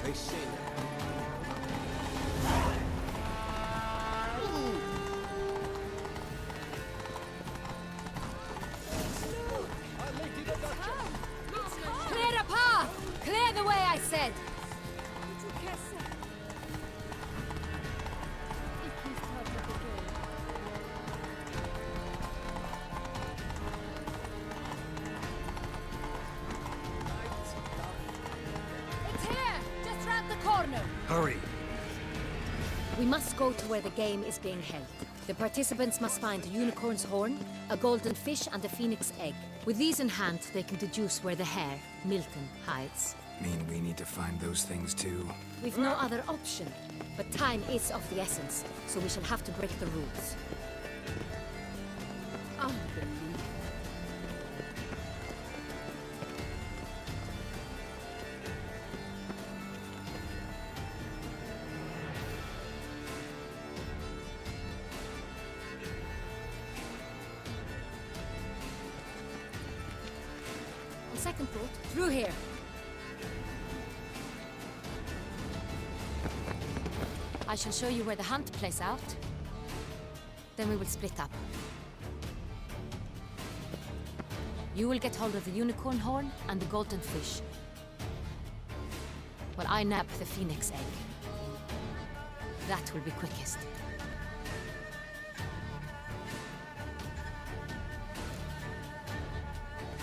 They sin. Clear the path! Clear the way, I said! It's here! Just round the corner! Hurry! We must go to where the game is being held. The participants must find a unicorn's horn, a golden fish, and a phoenix egg. With these in hand, they can deduce where the hare, Milton, hides. Mean we need to find those things too? We've no other option. But time is of the essence, so we shall have to break the rules. On second thought, through here. I shall show you where the hunt plays out. Then we will split up. You will get hold of the unicorn horn and the golden fish, while I nab the phoenix egg. That will be quickest.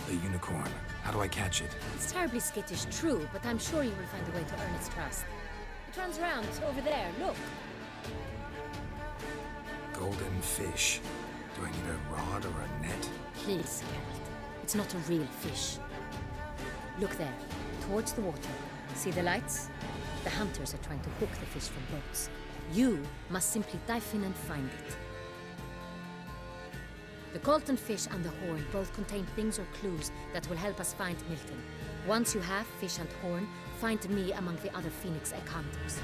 The unicorn. How do I catch it? It's terribly skittish, true, but I'm sure you will find a way to earn its trust. It runs round, over there, look. Golden fish. Do I need a rod or a net? Please, Geralt. It's not a real fish. Look there, towards the water. See the lights? The hunters are trying to hook the fish from boats. You must simply dive in and find it. The golden fish and the horn both contain things or clues that will help us find Milton. Once you have fish and horn, find me among the other phoenix egg hunters.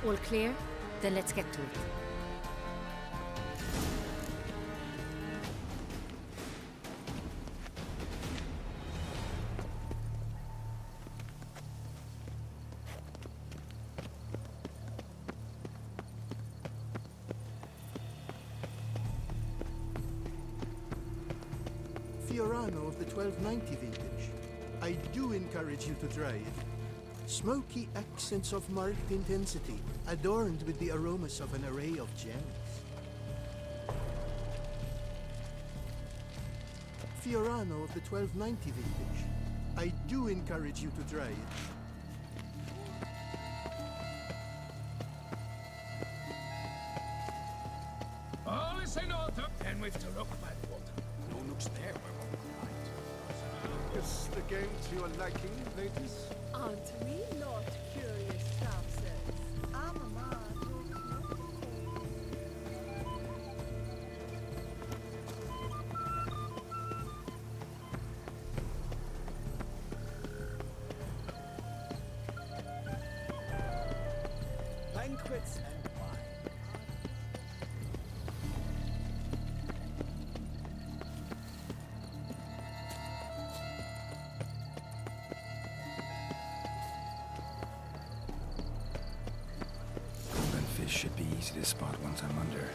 All clear? Then let's get to it. Fiorano of the 1290 vintage. I do encourage you to try it. Smoky accents of marked intensity, adorned with the aromas of an array of gems. Fiorano of the 1290 vintage. I do encourage you to try it. All is in order. Then we've to look by the water. No nooks there where one could hide. Is the game to your liking, ladies? Aren't we not curious trousers? I'm a man who knows. Banquets and wine. Golden fish should be easy to spot once I'm under.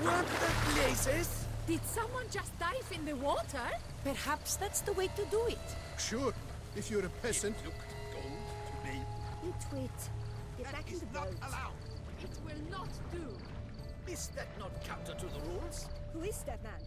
What the places? Did someone just dive in the water? Perhaps that's the way to do it. Sure, if you're a peasant. It looked gold to me. You twit. Get back in the boat. allowed. It will not do. Is that not counter to the rules? Who is that man?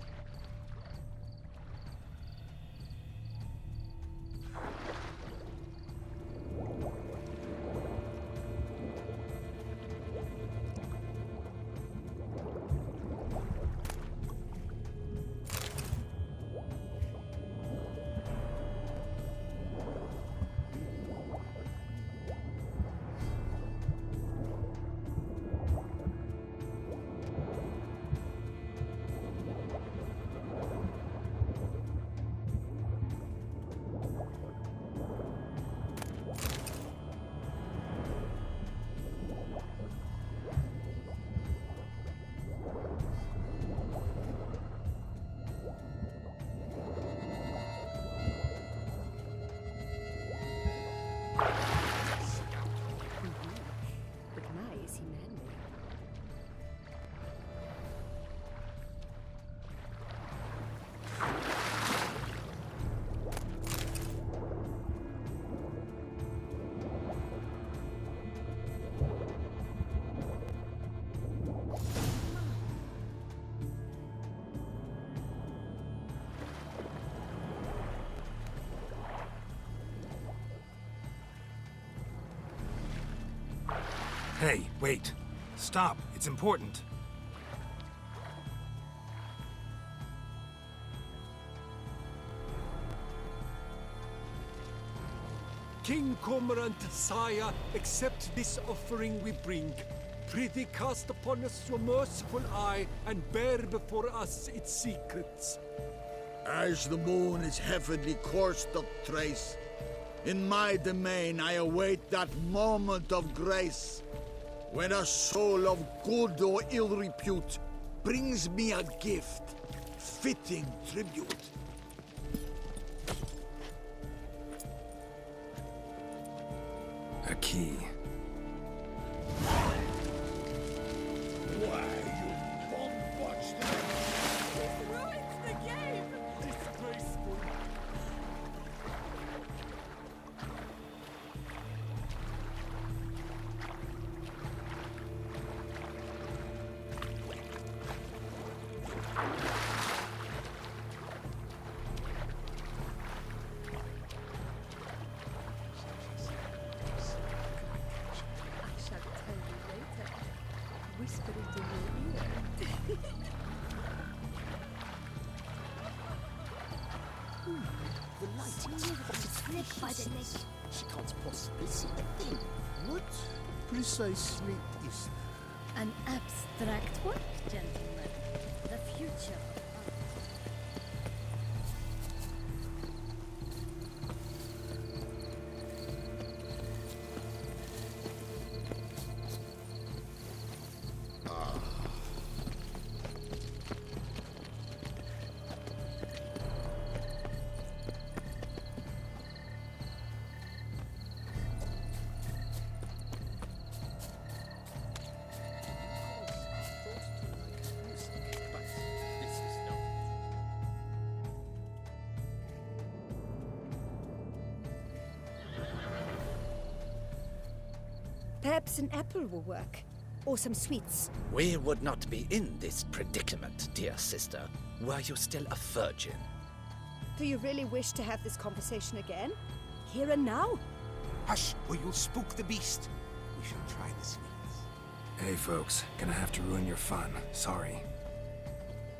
Hey, wait. Stop. It's important. King Cormorant, sire, accept this offering we bring. Prithee cast upon us your merciful eye, and bear before us its secrets. As the moon is heavenly coursed of trace, in my domain I await that moment of grace, when a soul of good or ill repute brings me a gift, fitting tribute. A key. Why, you bomb-botched This ruins the game! Disgraceful. I shall tell you later. Whisper it in your ear. The light is by the neck. She can't possibly see a thing. What precisely is An abstract work, gentlemen. The future. Perhaps an apple will work. Or some sweets. We would not be in this predicament, dear sister, were you still a virgin. Do you really wish to have this conversation again? Here and now? Hush, or you'll spook the beast. We shall try the sweets. Hey, folks. Gonna have to ruin your fun. Sorry.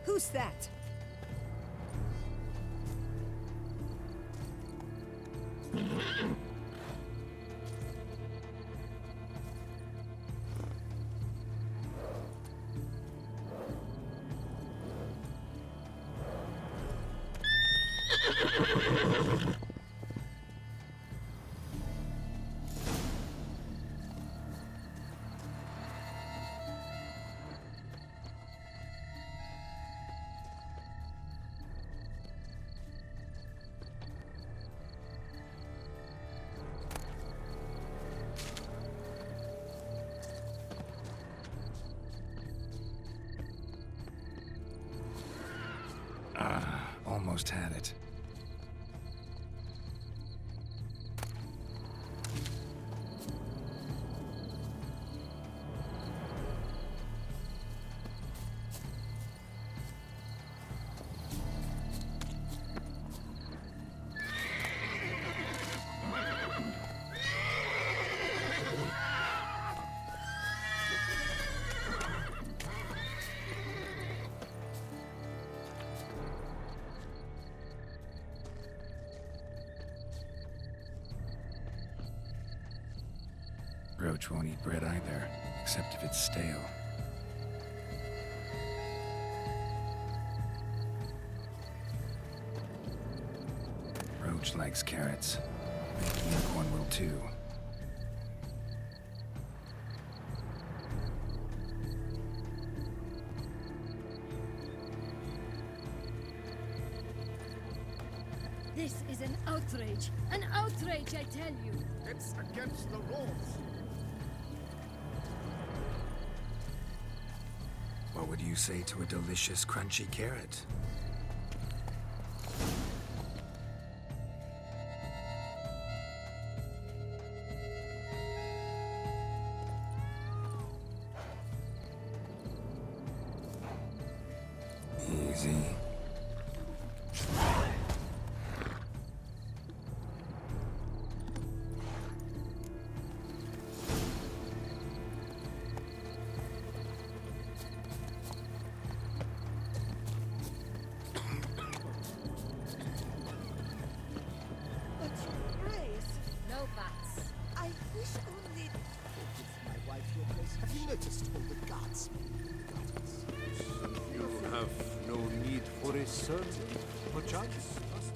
Who's that? Almost had it. Roach won't eat bread either, except if it's stale. Roach likes carrots. The unicorn will too. This is an outrage! An outrage, I tell you! It's against the rules. What would you say to a delicious, crunchy carrot? Easy. a sermon, perchance, Master?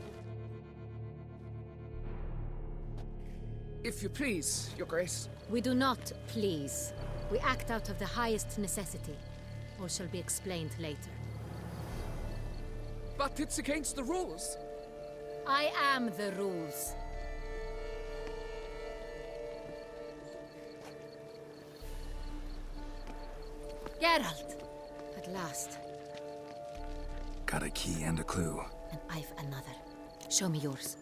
If you please, Your Grace. We do not please. We act out of the highest necessity. All shall be explained later. But it's against the rules. I am the rules. Geralt! At last. Got a key and a clue. And I've another. Show me yours.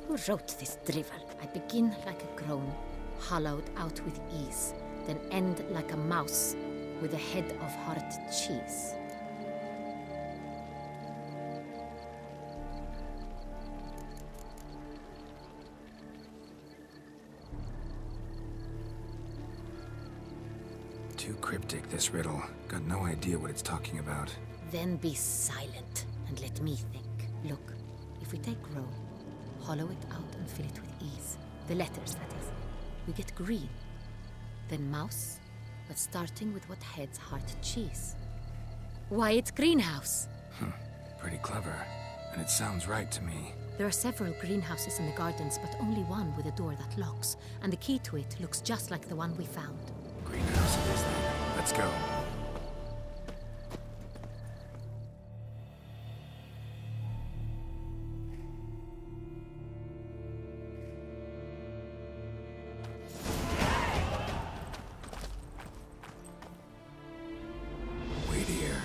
Who wrote this drivel? I begin like a groan, hollowed out with ease, then end like a mouse with a head of hard cheese. Too cryptic, this riddle. Got no idea what it's talking about. Then be silent and let me think. Look, if we take row, hollow it out and fill it with ease. The letters, that is. We get green. Then mouse, but starting with what heads heart cheese. Why, it's greenhouse. Pretty clever. And it sounds right to me. There are several greenhouses in the gardens, but only one with a door that locks. And the key to it looks just like the one we found. Greenhouse it is then. Let's go. Wait here.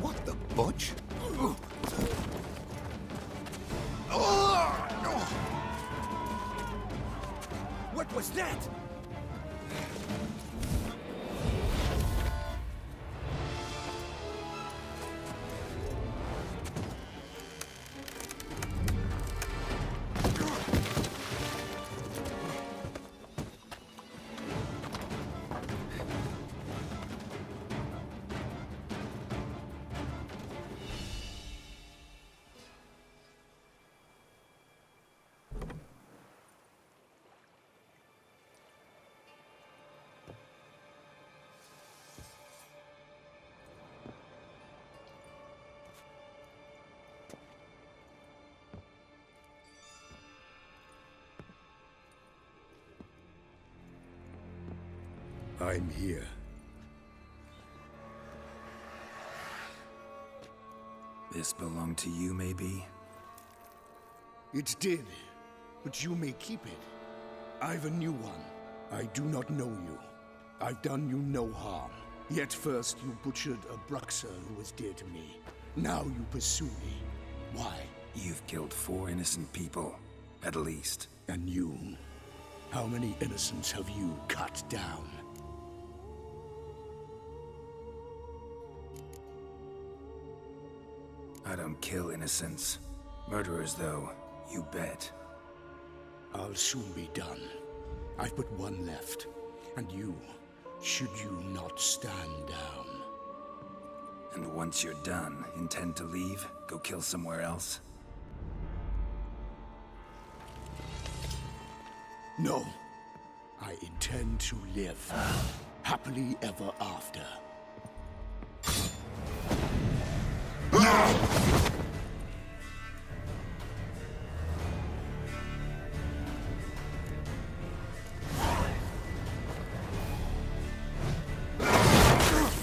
What the butch? What was that? I'm here. This belonged to you, maybe? It did, but you may keep it. I've a new one. I do not know you. I've done you no harm. Yet first you butchered a Bruxer who was dear to me. Now you pursue me. Why? You've killed 4 innocent people, at least. And you? How many innocents have you cut down? I don't kill innocents. Murderers, though, you bet. I'll soon be done. I've but one left. And you, should you not stand down. And once you're done, intend to leave? Go kill somewhere else? No. I intend to live. Happily ever after.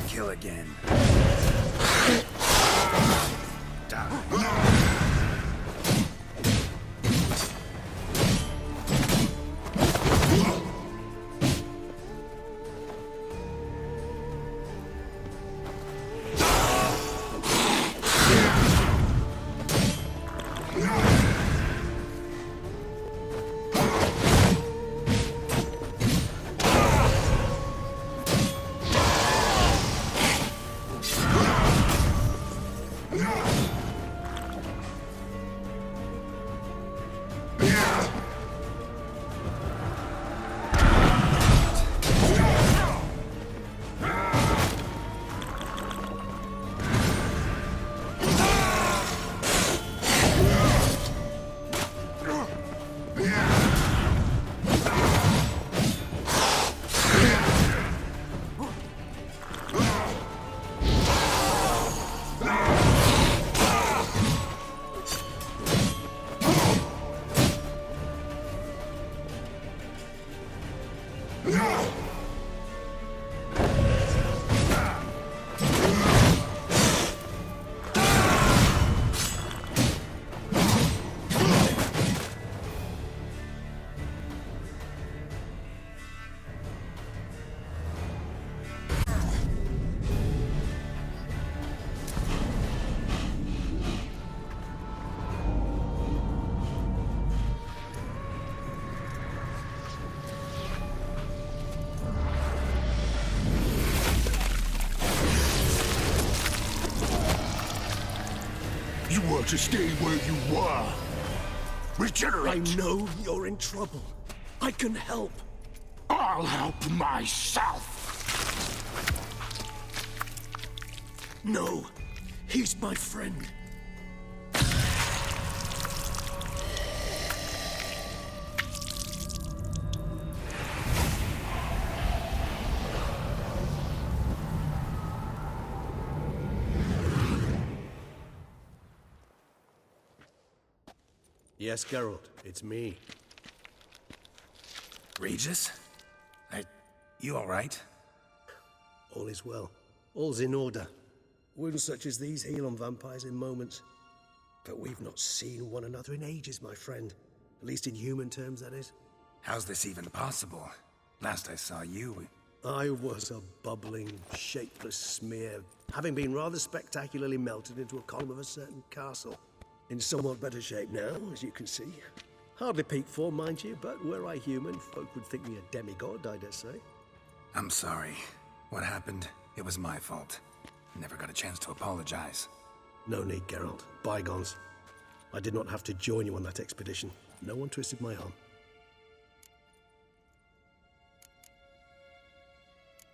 Kill again. to stay where you were. Regenerate! I know you're in trouble. I can help. I'll help myself! No, he's my friend. Yes, Geralt, it's me. Regis? You all right? All is well. All's in order. Wounds such as these heal on vampires in moments. But we've not seen one another in ages, my friend. At least in human terms, that is. How's this even possible? Last I saw you... I was a bubbling, shapeless smear, having been rather spectacularly melted into a column of a certain castle. In somewhat better shape now, as you can see. Hardly peak form, mind you, but were I human, folk would think me a demigod, I dare say. I'm sorry. What happened? It was my fault. Never got a chance to apologize. No need, Geralt. Bygones. I did not have to join you on that expedition. No one twisted my arm.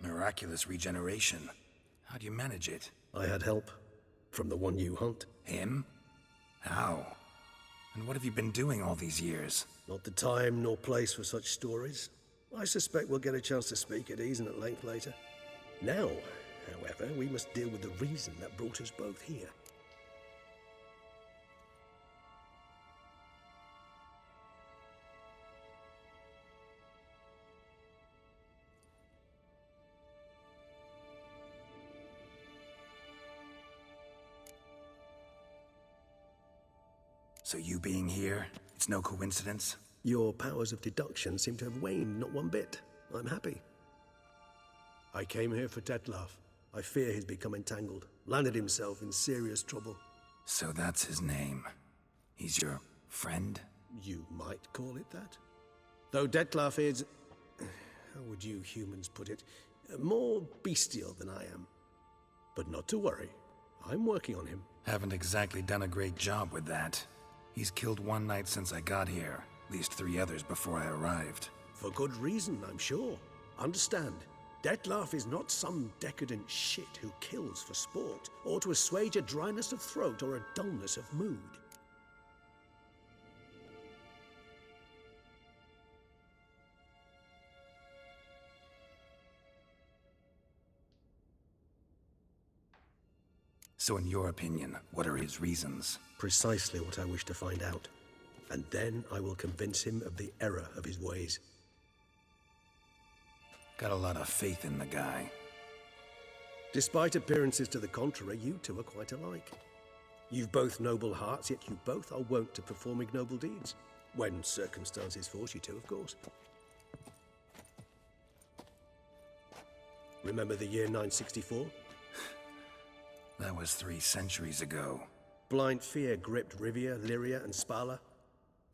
Miraculous regeneration. How do you manage it? I had help. From the one you hunt. Him? How? And what have you been doing all these years? Not the time nor place for such stories. I suspect we'll get a chance to speak at ease and at length later. Now, however, we must deal with the reason that brought us both here. So you being here, it's no coincidence? Your powers of deduction seem to have waned not one bit. I'm happy. I came here for Detlef. I fear he's become entangled, landed himself in serious trouble. So that's his name. He's your friend? You might call it that. Though Detlef is... how would you humans put it? More bestial than I am. But not to worry. I'm working on him. Haven't exactly done a great job with that. He's killed one knight since I got here. At least 3 others before I arrived. For good reason, I'm sure. Understand, Detlef is not some decadent shit who kills for sport, or to assuage a dryness of throat or a dullness of mood. So in your opinion, what are his reasons? Precisely what I wish to find out. And then I will convince him of the error of his ways. Got a lot of faith in the guy. Despite appearances to the contrary, you two are quite alike. You've both noble hearts, yet you both are wont to perform ignoble deeds. When circumstances force you to, of course. Remember the year 964? That was 3 centuries ago. Blind fear gripped Rivia, Lyria, and Spala.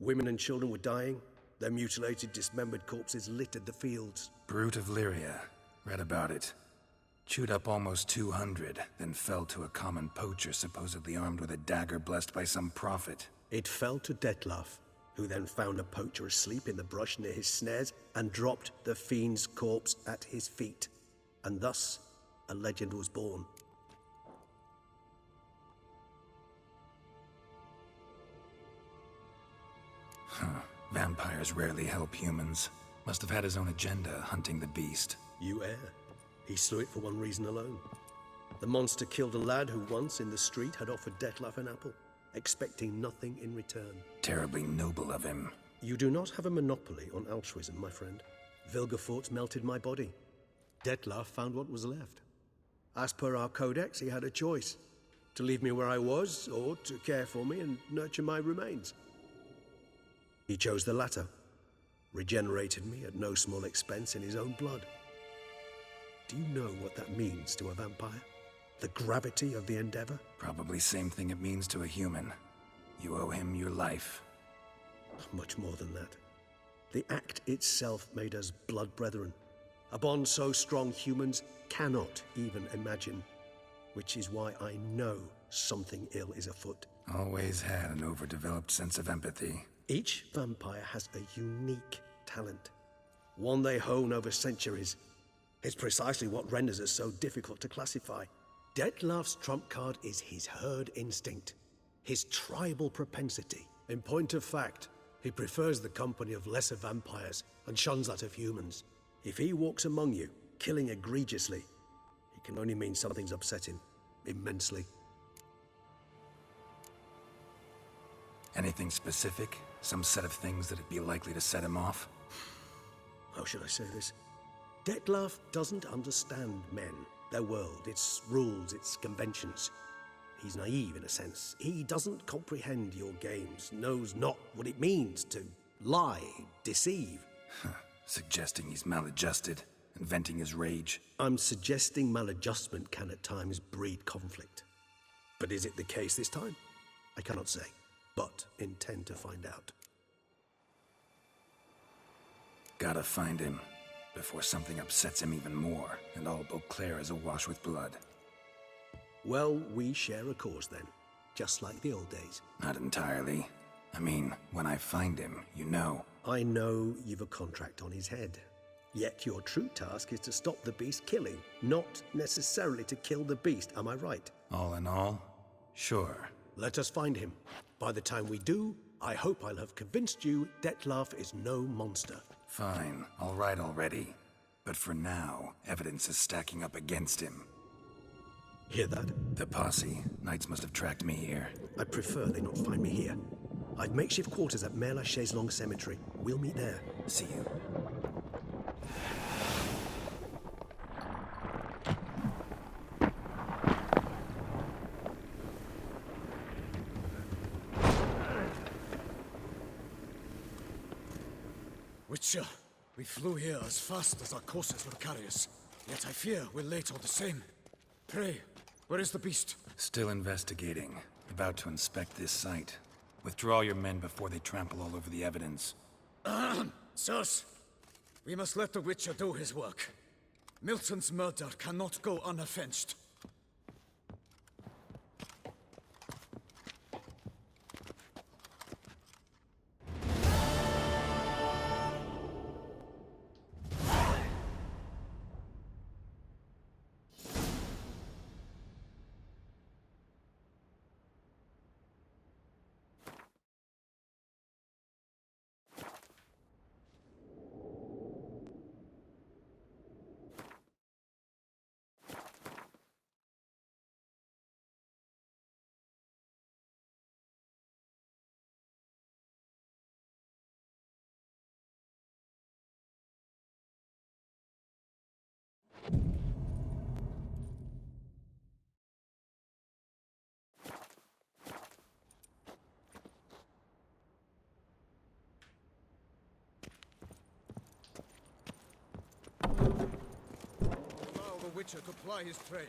Women and children were dying. Their mutilated, dismembered corpses littered the fields. Brute of Lyria. Read about it. Chewed up almost 200, then fell to a common poacher supposedly armed with a dagger blessed by some prophet. It fell to Detlef, who then found a poacher asleep in the brush near his snares and dropped the fiend's corpse at his feet. And thus, a legend was born. Vampires rarely help humans. Must have had his own agenda, hunting the beast. You err. He slew it for one reason alone. The monster killed a lad who once, in the street, had offered Detlef an apple, expecting nothing in return. Terribly noble of him. You do not have a monopoly on altruism, my friend. Vilgefortz melted my body. Detlef found what was left. As per our codex, he had a choice. To leave me where I was, or to care for me and nurture my remains. He chose the latter, regenerated me at no small expense in his own blood. Do you know what that means to a vampire? The gravity of the endeavor? Probably same thing it means to a human. You owe him your life. Much more than that. The act itself made us blood brethren. A bond so strong humans cannot even imagine. Which is why I know something ill is afoot. Always had an overdeveloped sense of empathy. Each vampire has a unique talent, one they hone over centuries. It's precisely what renders us so difficult to classify. Dettlaff's trump card is his herd instinct, his tribal propensity. In point of fact, he prefers the company of lesser vampires and shuns that of humans. If he walks among you, killing egregiously, it can only mean something's upset him immensely. Anything specific? Some set of things that'd be likely to set him off? How should I say this? Dettlaff doesn't understand men, their world, its rules, its conventions. He's naive in a sense. He doesn't comprehend your games, knows not what it means to lie, deceive. Suggesting he's maladjusted, and venting his rage. I'm suggesting maladjustment can at times breed conflict. But is it the case this time? I cannot say, but intend to find out. Gotta find him, before something upsets him even more, and all Beauclair is awash with blood. Well, we share a cause then, just like the old days. Not entirely. I mean, when I find him, you know. I know you've a contract on his head. Yet your true task is to stop the beast killing, not necessarily to kill the beast, am I right? All in all, sure. Let us find him. By the time we do, I hope I'll have convinced you Dettlaff is no monster. Fine, all right already. But for now, evidence is stacking up against him. Hear that? The posse. Knights must have tracked me here. I prefer they not find me here. I've makeshift quarters at Mère Lachaise Long Cemetery. We'll meet there. See you. Witcher, we flew here as fast as our courses will carry us. Yet I fear we're late all the same. Pray, where is the beast? Still investigating. About to inspect this site. Withdraw your men before they trample all over the evidence. Sirs, we must let the Witcher do his work. Milton's murder cannot go unavenged. Allow the Witcher to ply his trade.